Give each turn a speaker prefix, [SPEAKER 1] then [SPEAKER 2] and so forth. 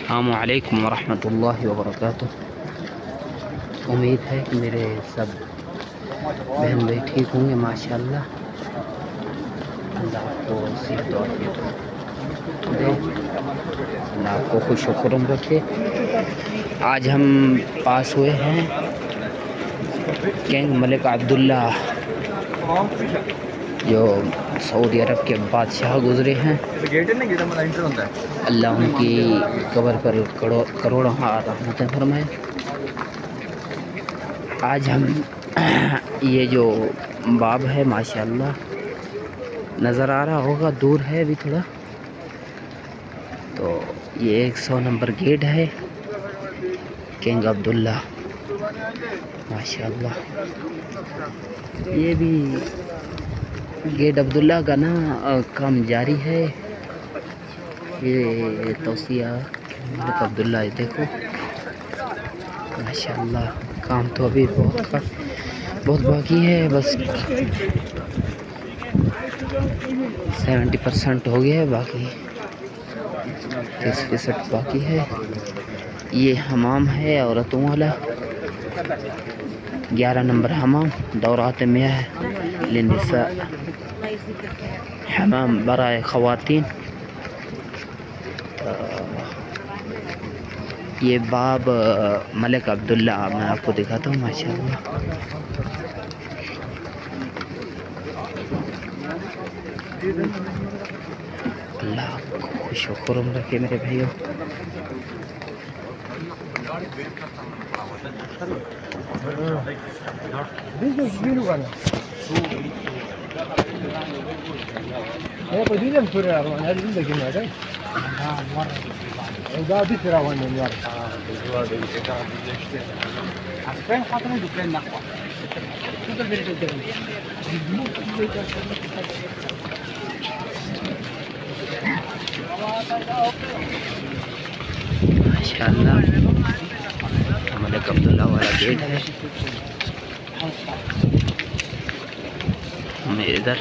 [SPEAKER 1] अस्सलामुअलैकुम वरहमतुल्लाहि वबरकातुह। उम्मीद है कि मेरे सब बहन भाई ठीक होंगे माशाअल्लाह। अल्लाह आपको सेहत और दे, अल्लाह आपको खुश खुरम रखे। आज हम पास हुए हैं किंग मलिक अब्दुल्ला, जो सऊदी अरब के बादशाह गुजरे हैं। अल्लाह उनकी कब्र पर करोड़ों रहमतें फरमाए। आज हम ये जो बाब है माशाअल्लाह, नज़र आ रहा होगा, दूर है अभी थोड़ा, तो ये 100 नंबर गेट है किंग अब्दुल्ला माशाअल्लाह। ये भी गेट अब्दुल्ला का ना काम जारी है। ये तौसिया मलिक अब्दुल्ला, ये देखो माशाअल्लाह। काम तो अभी बहुत बाकी है, बस 70% हो गया है, बाकी 30% बाकी है। ये हमाम है औरतों वाला, 11 नंबर हमाम, दौरात मियाह लिनिसा, हमाम बराए ख़वातीन। ये बाब मलिक अब्दुल्ला मैं आपको दिखाता हूँ माशाअल्लाह। अल्लाह आपको खुश खुरम रखे मेरे भाइयों। माशाअल्लाह मलिक अब्दुल्ला वाला गेट है। मैं इधर